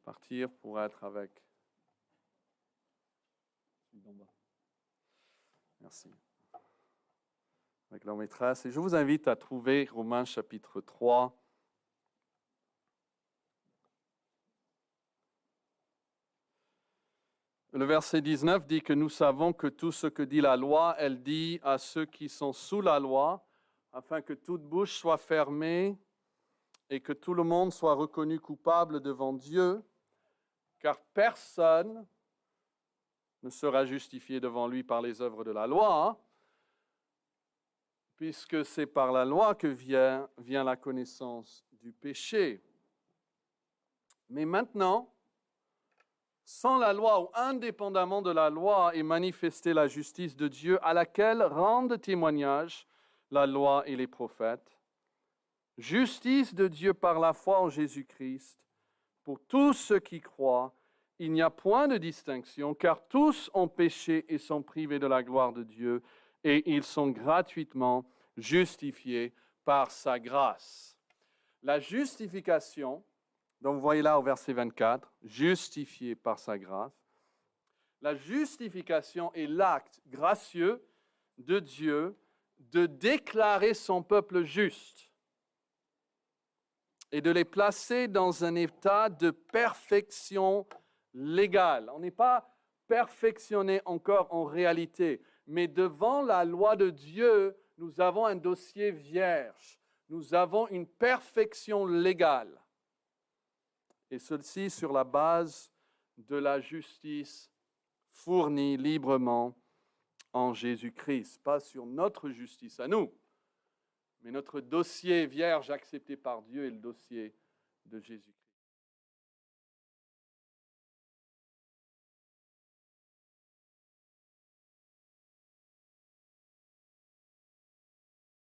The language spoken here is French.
partir pour être avec. Merci. Avec leur maîtresse. Et je vous invite à trouver Romains chapitre 3. Le verset 19 dit que nous savons que tout ce que dit la loi, elle dit à ceux qui sont sous la loi, afin que toute bouche soit fermée et que tout le monde soit reconnu coupable devant Dieu, car personne ne sera justifié devant lui par les œuvres de la loi, puisque c'est par la loi que vient la connaissance du péché. Mais maintenant, sans la loi ou indépendamment de la loi est manifestée la justice de Dieu à laquelle rendent témoignage la loi et les prophètes. Justice de Dieu par la foi en Jésus-Christ. Pour tous ceux qui croient, il n'y a point de distinction, car tous ont péché et sont privés de la gloire de Dieu, et ils sont gratuitement justifiés par sa grâce. La justification, donc vous voyez là au verset 24, justifié par sa grâce. La justification est l'acte gracieux de Dieu de déclarer son peuple juste et de les placer dans un état de perfection légale. On n'est pas perfectionné encore en réalité, mais devant la loi de Dieu, nous avons un dossier vierge. Nous avons une perfection légale. Et ceci sur la base de la justice fournie librement en Jésus-Christ. Pas sur notre justice à nous, mais notre dossier vierge accepté par Dieu est le dossier de Jésus-Christ.